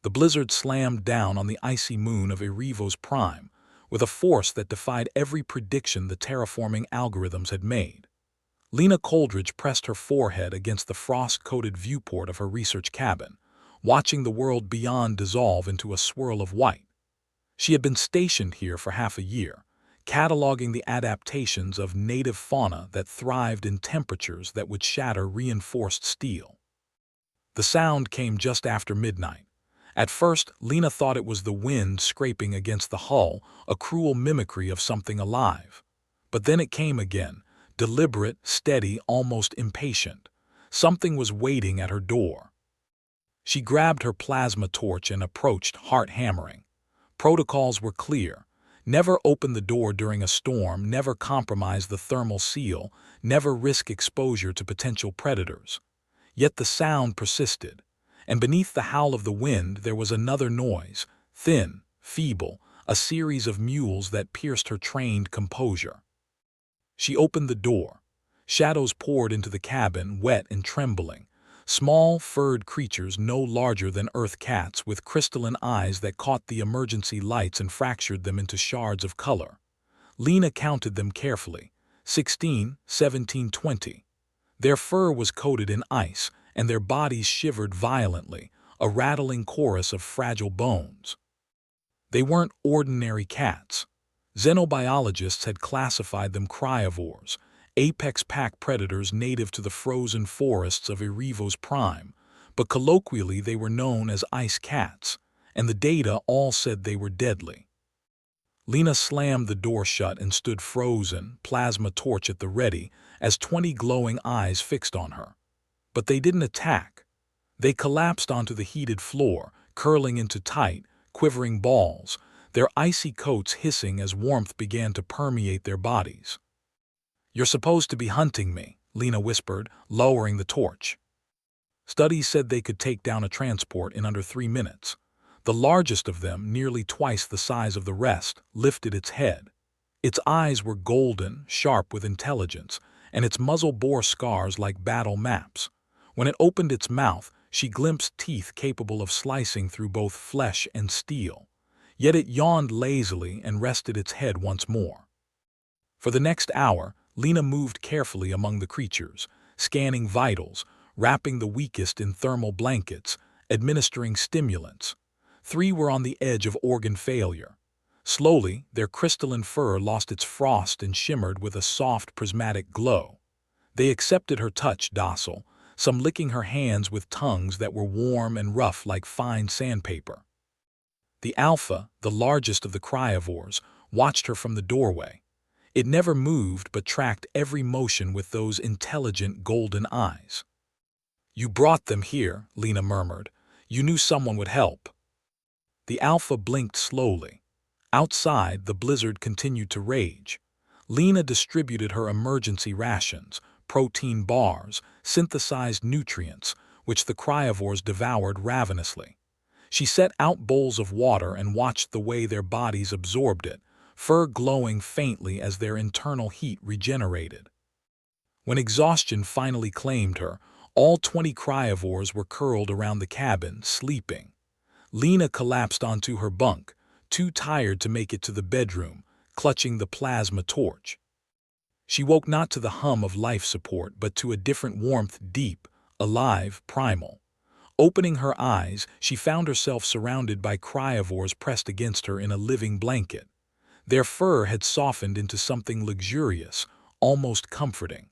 The blizzard slammed down on the icy moon of Erebos Prime with a force that defied every prediction the terraforming algorithms had made. Lena Coldridge pressed her forehead against the frost-coated viewport of her research cabin, watching the world beyond dissolve into a swirl of white. She had been stationed here for half a year, cataloging the adaptations of native fauna that thrived in temperatures that would shatter reinforced steel. The sound came just after midnight. At first, Lena thought it was the wind scraping against the hull, a cruel mimicry of something alive. But then it came again, deliberate, steady, almost impatient. Something was waiting at her door. She grabbed her plasma torch and approached, heart hammering. Protocols were clear. Never open the door during a storm, never compromise the thermal seal, never risk exposure to potential predators. Yet the sound persisted, and beneath the howl of the wind there was another noise, thin, feeble, a series of mewls that pierced her trained composure. She opened the door. Shadows poured into the cabin, wet and trembling. Small, furred creatures no larger than earth cats with crystalline eyes that caught the emergency lights and fractured them into shards of color. Lena counted them carefully. 16, 17, 20. Their fur was coated in ice, and their bodies shivered violently, a rattling chorus of fragile bones. They weren't ordinary cats. Xenobiologists had classified them cryovores, apex pack predators native to the frozen forests of Erebos Prime, but colloquially they were known as ice cats, and the data all said they were deadly. Lena slammed the door shut and stood frozen, plasma torch at the ready, as 20 glowing eyes fixed on her. But they didn't attack. They collapsed onto the heated floor, curling into tight, quivering balls, their icy coats hissing as warmth began to permeate their bodies. "You're supposed to be hunting me," Lena whispered, lowering the torch. Studies said they could take down a transport in under 3 minutes. The largest of them, nearly twice the size of the rest, lifted its head. Its eyes were golden, sharp with intelligence, and its muzzle bore scars like battle maps. When it opened its mouth, she glimpsed teeth capable of slicing through both flesh and steel. Yet it yawned lazily and rested its head once more. For the next hour, Lena moved carefully among the creatures, scanning vitals, wrapping the weakest in thermal blankets, administering stimulants. 3 were on the edge of organ failure. Slowly, their crystalline fur lost its frost and shimmered with a soft, prismatic glow. They accepted her touch, docile, some licking her hands with tongues that were warm and rough like fine sandpaper. The alpha, the largest of the cryovores, watched her from the doorway. It never moved but tracked every motion with those intelligent golden eyes. "You brought them here," Lena murmured. "You knew someone would help." The alpha blinked slowly. Outside, the blizzard continued to rage. Lena distributed her emergency rations, protein bars, synthesized nutrients, which the cryovores devoured ravenously. She set out bowls of water and watched the way their bodies absorbed it, fur glowing faintly as their internal heat regenerated. When exhaustion finally claimed her, all 20 cryovores were curled around the cabin, sleeping. Lena collapsed onto her bunk, too tired to make it to the bedroom, clutching the plasma torch. She woke not to the hum of life support but to a different warmth, deep, alive, primal. Opening her eyes, she found herself surrounded by cryovores pressed against her in a living blanket. Their fur had softened into something luxurious, almost comforting.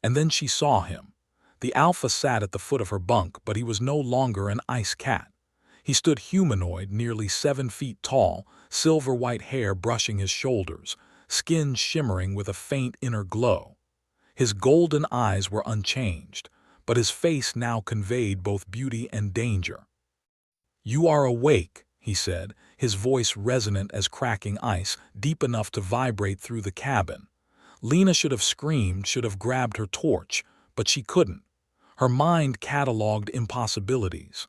And then she saw him. The alpha sat at the foot of her bunk, but he was no longer an ice cat. He stood humanoid, nearly 7 feet tall, silver-white hair brushing his shoulders, skin shimmering with a faint inner glow. His golden eyes were unchanged, but his face now conveyed both beauty and danger. "You are awake," he said, his voice resonant as cracking ice, deep enough to vibrate through the cabin. Lena should have screamed, should have grabbed her torch, but she couldn't. Her mind cataloged impossibilities.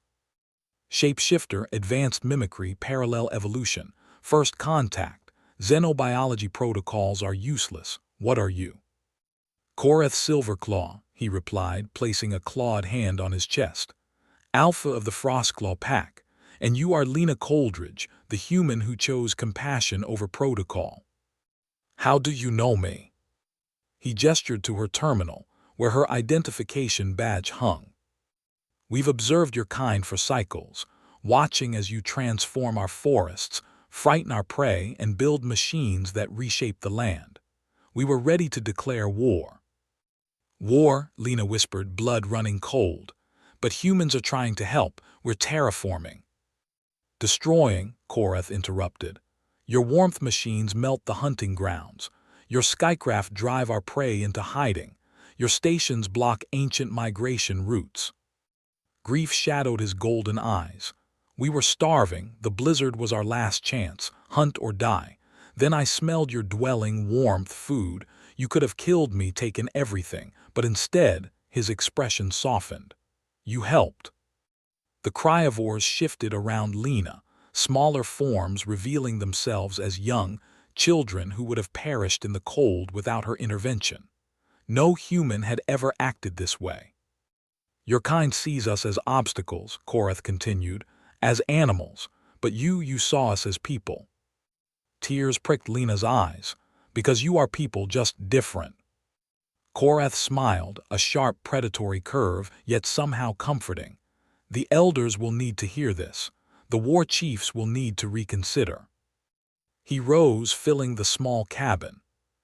Shapeshifter, advanced mimicry, parallel evolution, first contact, xenobiology protocols are useless. What are you? "Korath Silverclaw," he replied, placing a clawed hand on his chest. "Alpha of the Frostclaw pack, And you are Lena Coldridge, the human who chose compassion over protocol. How do you know me? He gestured to her terminal, where her identification badge hung. We've observed your kind for cycles, watching as you transform our forests, frighten our prey, and build machines that reshape the land. We were ready to declare war. War, Lena whispered, blood running cold. But humans are trying to help. We're terraforming. Destroying, Korath interrupted. Your warmth machines melt the hunting grounds. Your skycraft drive our prey into hiding. Your stations block ancient migration routes. Grief shadowed his golden eyes. We were starving, the blizzard was our last chance, hunt or die. Then I smelled your dwelling, warmth, food. You could have killed me, taken everything, but instead, his expression softened. You helped. The cryivores shifted around Lena, smaller forms revealing themselves as young children who would have perished in the cold without her intervention. No human had ever acted this way. Your kind sees us as obstacles, Korath continued, as animals, but you saw us as people. Tears pricked Lena's eyes, because you are people, just different. Korath smiled, a sharp predatory curve, yet somehow comforting. The elders will need to hear this. The war chiefs will need to reconsider. He rose, filling the small cabin.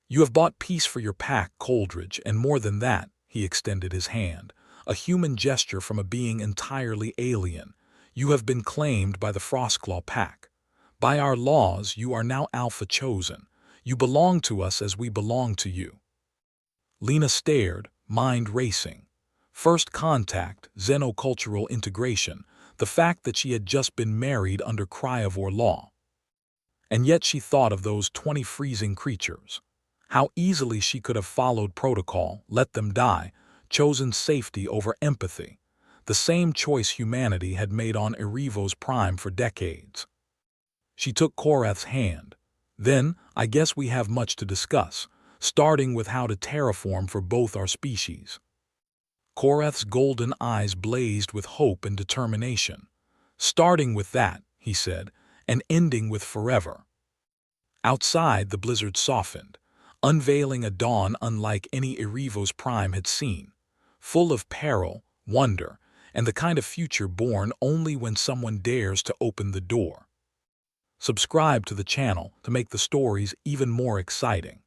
You have bought peace for your pack, Coldridge, and more than that, he extended his hand, a human gesture from a being entirely alien. You have been claimed by the Frostclaw pack. By our laws, you are now Alpha Chosen. You belong to us as we belong to you. Lena stared, mind racing. First contact, xenocultural integration, the fact that she had just been married under cryivore law. And yet she thought of those 20 freezing creatures. How easily she could have followed protocol, let them die, chosen safety over empathy. The same choice humanity had made on Erevos Prime for decades. She took Korath's hand. Then, I guess we have much to discuss, starting with how to terraform for both our species. Korath's golden eyes blazed with hope and determination. Starting with that, he said, and ending with forever. Outside, the blizzard softened, unveiling a dawn unlike any Erevos Prime had seen, full of peril, wonder, and the kind of future born only when someone dares to open the door. Subscribe to the channel to make the stories even more exciting.